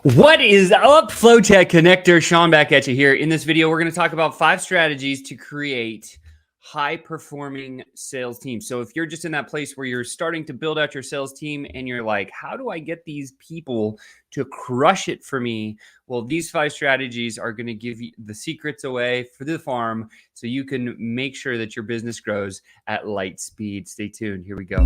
What is up, FlowChat connector? Sean back at you here. In this video, we're going to talk about 5 strategies to create high-performing sales teams. So if you're just in that place where you're starting to build out your sales team and you're like, how do I get these people to crush it for me? Well, these 5 strategies are going to give you the secrets away for the farm so you can make sure that your business grows at light speed. Stay tuned. Here we go.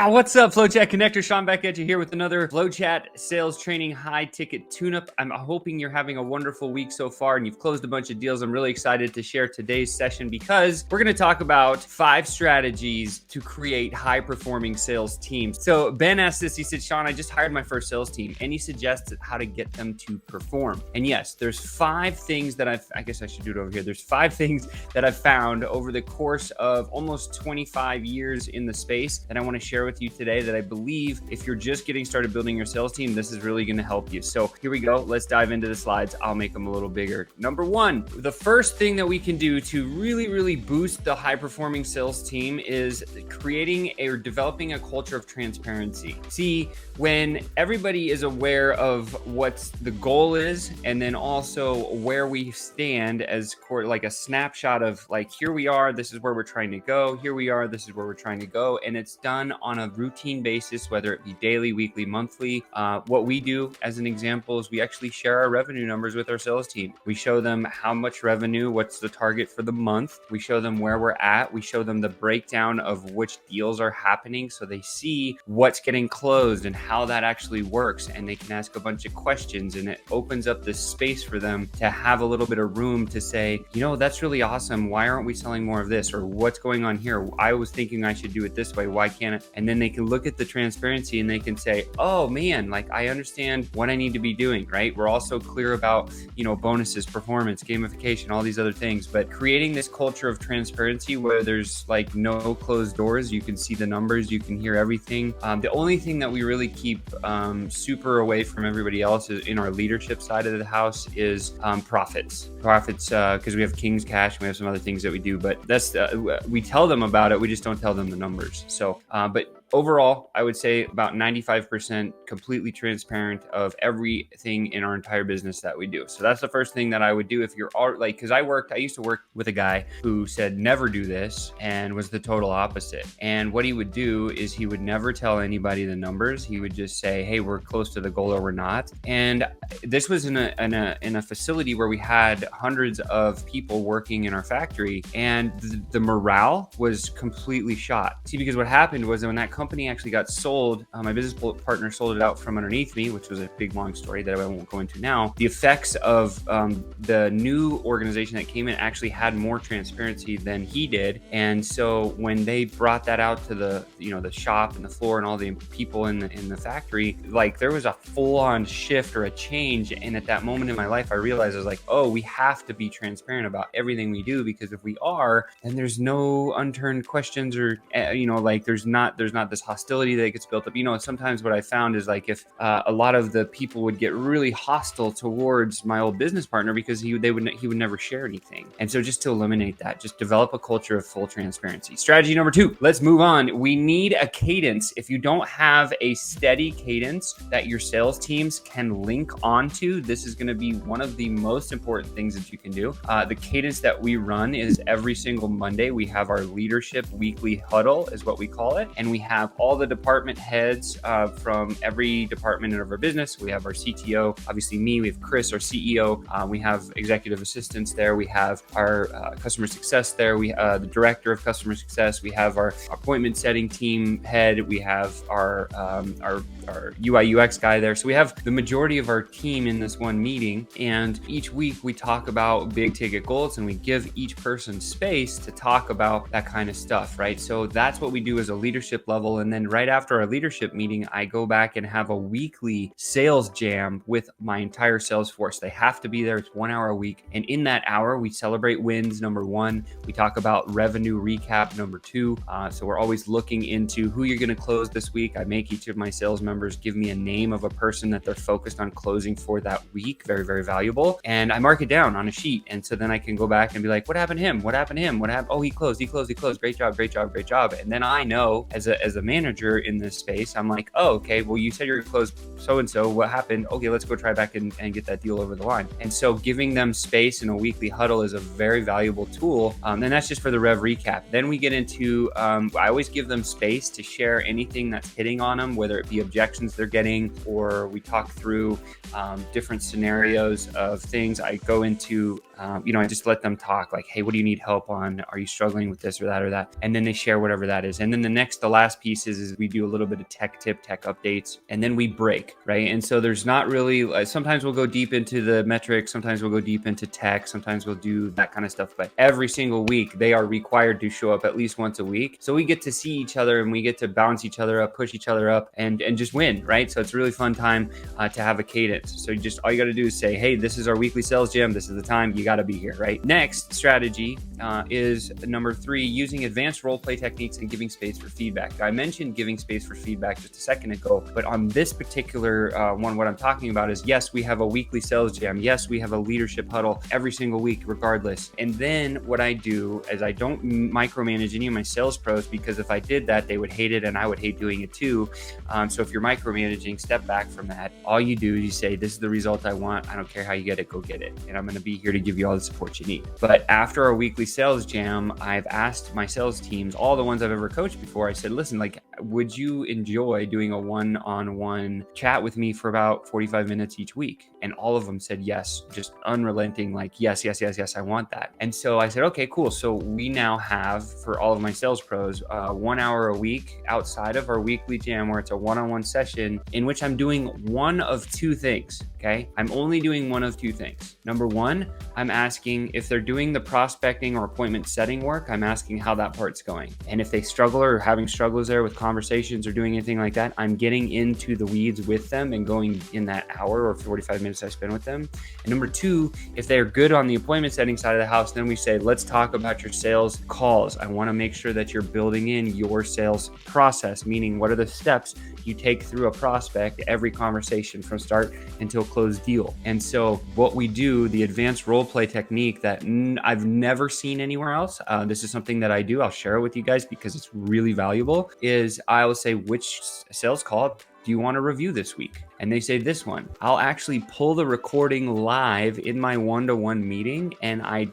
What's up, FlowChat connector? Sean back at you here with another FlowChat sales training high ticket tune-up. I'm hoping you're having a wonderful week so far and you've closed a bunch of deals. I'm really excited to share today's session because we're going to talk about 5 strategies to create high performing sales teams. So Ben asked this, he said, Sean, I just hired my first sales team. And he suggests how to get them to perform. And yes, there's 5 things that I guess I should do it over here. There's 5 things that I've found over the course of almost 25 years in the space that I want to share with you today that I believe if you're just getting started building your sales team, this is really going to help you. So here we go. Let's dive into the slides. I'll make them a little bigger. Number 1, the first thing that we can do to really boost the high performing sales team is creating or developing a culture of transparency. See, when everybody is aware of what the goal is, and then also where we stand as like a snapshot of like, here we are, this is where we're trying to go. Here we are, this is where we're trying to go. And it's done on a routine basis, whether it be daily, weekly, monthly. What we do as an example is we actually share our revenue numbers with our sales team. We show them how much revenue, what's the target for the month. We show them where we're at. We show them the breakdown of which deals are happening so they see what's getting closed and how that actually works. And they can ask a bunch of questions and it opens up this space for them to have a little bit of room to say, you know, that's really awesome. Why aren't we selling more of this? Or what's going on here? I was thinking I should do it this way. Why can't it? And then they can look at the transparency and they can say, oh man, like I understand what I need to be doing, right? We're also clear about, you know, bonuses, performance, gamification, all these other things, but creating this culture of transparency where there's like no closed doors, you can see the numbers, you can hear everything. The only thing that we really keep super away from everybody else is in our leadership side of the house is profits, because we have King's Cash and we have some other things that we do, but that's, we tell them about it. We just don't tell them the numbers. So, but overall, I would say about 95% completely transparent of everything in our entire business that we do. So that's the first thing that I would do if you're all like, because I used to work with a guy who said never do this and was the total opposite. And what he would do is he would never tell anybody the numbers. He would just say, hey, we're close to the goal or we're not. And this was in a facility where we had hundreds of people working in our factory, and the morale was completely shot. See, because what happened was when that company actually got sold, my business partner sold it out from underneath me, which was a big long story that I won't go into now. The effects of the new organization that came in actually had more transparency than he did. And so when they brought that out to the shop and the floor and all the people in the factory, like there was a full-on shift or a change. And at that moment in my life, I realized I was like, oh, we have to be transparent about everything we do, because if we are, then there's no unturned questions or like there's not this hostility that gets built up. Sometimes what I found is like if a lot of the people would get really hostile towards my old business partner because he would never share anything. And so just to eliminate that, just develop a culture of full transparency. Strategy number 2, let's move on. We need a cadence. If you don't have a steady cadence that your sales teams can link onto, this is going to be one of the most important things that you can do. The cadence that we run is every single Monday. We have our leadership weekly huddle is what we call it. And we have all the department heads from every department of our business. We have our CTO, obviously me, we have Chris, our CEO. We have executive assistants there. We have our customer success there. We the director of customer success. We have our appointment setting team head. We have our UI UX guy there. So we have the majority of our team in this one meeting. And each week we talk about big ticket goals and we give each person space to talk about that kind of stuff, right? So that's what we do as a leadership level. And then right after our leadership meeting, I go back and have a weekly sales jam with my entire sales force. They have to be there. It's 1 hour a week. And in that hour, we celebrate wins, number 1. We talk about revenue recap, number 2. So we're always looking into who you're going to close this week. I make each of my sales members give me a name of a person that they're focused on closing for that week. Very, very valuable. And I mark it down on a sheet. And so then I can go back and be like, what happened to him? What happened to him? What happened? Oh, he closed. Great job. And then I know as a a manager in this space, I'm like, oh, okay, well, you said you're gonna close so-and-so, what happened? Okay, let's go try back and get that deal over the line. And so giving them space in a weekly huddle is a very valuable tool. And that's just for the rev recap. Then we get into, I always give them space to share anything that's hitting on them, whether it be objections they're getting, or we talk through different scenarios of things. I go into, I just let them talk like, hey, what do you need help on? Are you struggling with this or that or that? And then they share whatever that is. And then the last piece is we do a little bit of tech updates, and then we break, right? And so there's not really, sometimes we'll go deep into the metrics, sometimes we'll go deep into tech, sometimes we'll do that kind of stuff. But every single week, they are required to show up at least once a week. So we get to see each other and we get to bounce each other up, push each other up, and just win, right? So it's a really fun time to have a cadence. So all you got to do is say, hey, this is our weekly sales jam. This is the time. You got to be here, right? Next strategy is number 3, using advanced role play techniques and giving space for feedback. I mentioned giving space for feedback just a second ago, but on this particular one, what I'm talking about is, yes, we have a weekly sales jam. Yes, we have a leadership huddle every single week, regardless. And then what I do is I don't micromanage any of my sales pros, because if I did that, they would hate it and I would hate doing it too. So if you're micromanaging, step back from that. All you do is you say, this is the result I want. I don't care how you get it, go get it. And I'm going to be here to give you all the support you need. But after our weekly sales jam, I've asked my sales teams, all the ones I've ever coached before, I said, listen, like, would you enjoy doing a one-on-one chat with me for about 45 minutes each week? And all of them said yes, just unrelenting, like, yes, I want that. And so I said, okay, cool. So we now have, for all of my sales pros, 1 hour a week outside of our weekly jam, where it's a one-on-one session in which I'm doing one of 2 things. Okay. I'm only doing one of 2 things. Number 1, I'm asking if they're doing the prospecting or appointment setting work, I'm asking how that part's going. And if they struggle or having struggles there with conversations or doing anything like that, I'm getting into the weeds with them and going in that hour or 45 minutes I spend with them. And number 2, if they're good on the appointment setting side of the house, then we say, let's talk about your sales calls. I want to make sure that you're building in your sales process, meaning what are the steps you take through a prospect every conversation from start until close deal. And so what we do, the advanced role play technique that I've never seen anywhere else, this is something that I do, I'll share it with you guys because it's really valuable, is I will say, which sales call do you want to review this week? And they say this one. I'll actually pull the recording live in my one-to-one meeting, and I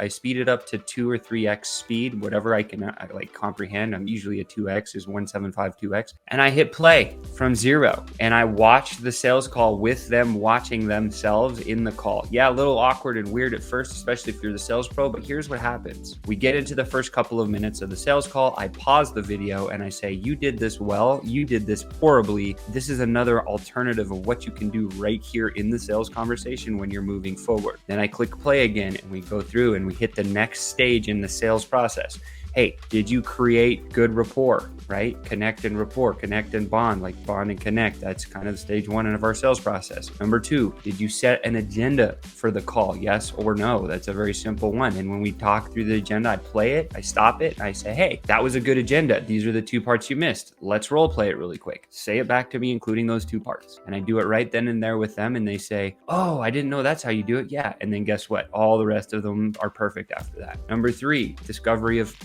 speed it up to 2 or 3x speed, whatever I can comprehend. I'm usually a 2x is 1.75 2x, and I hit play from 0, and I watch the sales call with them watching themselves in the call. Yeah, a little awkward and weird at first, especially if you're the sales pro, but here's what happens. We get into the first couple of minutes of the sales call. I pause the video and I say, you did this well, you did this horribly. This is another alternative of what you can do right here in the sales conversation when you're moving forward. Then I click play again and we go through and we hit the next stage in the sales process. Hey, did you create good rapport, right? Connect and rapport, connect and bond, like bond and connect. That's kind of stage 1 of our sales process. Number 2, did you set an agenda for the call? Yes or no? That's a very simple one. And when we talk through the agenda, I play it, I stop it, and I say, hey, that was a good agenda. These are the 2 parts you missed. Let's role play it really quick. Say it back to me, including those 2 parts. And I do it right then and there with them. And they say, oh, I didn't know that's how you do it. Yeah. And then guess what? All the rest of them are perfect after that. Number 3, discovery of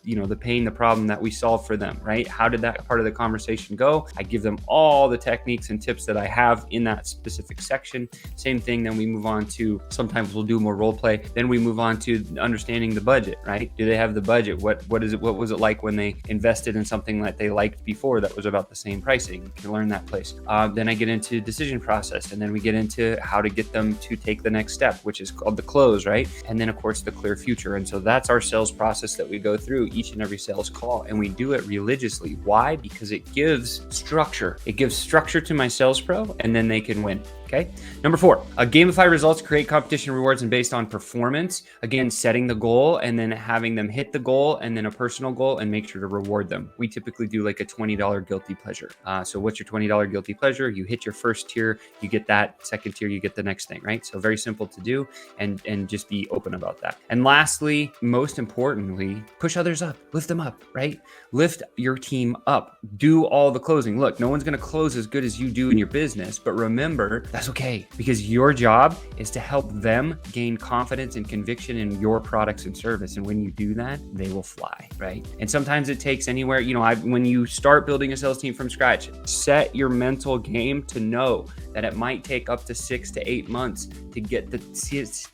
the pain, the problem that we solve for them, right? How did that part of the conversation go? I give them all the techniques and tips that I have in that specific section. Same thing. Then we move on to, sometimes we'll do more role play. Then we move on to understanding the budget, right? Do they have the budget? What was it like when they invested in something that they liked before that was about the same pricing? You can learn that place. Then I get into decision process, and then we get into how to get them to take the next step, which is called the close, right? And then of course the clear future. And so that's our sales process that we go through each and every sales call, and we do it religiously. Why? Because it gives structure. It gives structure to my sales pro, and then they can win. Okay. Number 4, gamify results, create competition rewards, and based on performance. Again, setting the goal and then having them hit the goal, and then a personal goal, and make sure to reward them. We typically do like a $20 guilty pleasure. So what's your $20 guilty pleasure? You hit your first tier, you get that. Second tier, you get the next thing, right? So very simple to do, and just be open about that. And lastly, most importantly, push others up, lift them up, right? Lift your team up, do all the closing. Look, no one's going to close as good as you do in your business, but remember, That's okay, because your job is to help them gain confidence and conviction in your products and service. And when you do that, they will fly, right? And sometimes it takes anywhere, when you start building a sales team from scratch, set your mental game to know that it might take up to 6 to 8 months to get the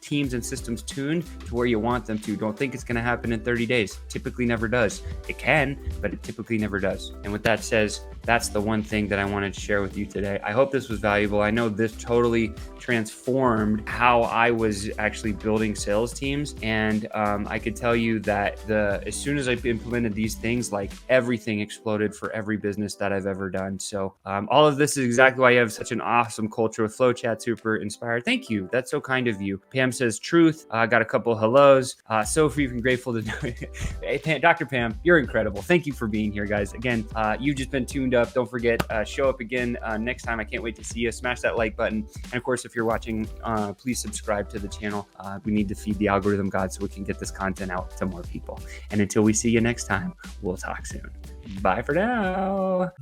teams and systems tuned to where you want them to. Don't think it's going to happen in 30 days. Typically never does. It can, but it typically never does. And with that says, that's the one thing that I wanted to share with you today. I hope this was valuable. I know this totally transformed how I was actually building sales teams. And I could tell you that as soon as I implemented these things, like everything exploded for every business that I've ever done. So all of this is exactly why you have such an awesome culture with FlowChat. Super inspired. Thank you. That's so kind of you. Pam says truth. I got a couple of hellos. So freaking grateful to know it. Hey, Pam, Dr. Pam, you're incredible. Thank you for being here, guys. Again, you've just been tuned up. Don't forget, show up again next time. I can't wait to see you. Smash that like button. And of course, if you're watching, please subscribe to the channel. We need to feed the algorithm god so we can get this content out to more people. And until we see you next time, we'll talk soon. Bye for now.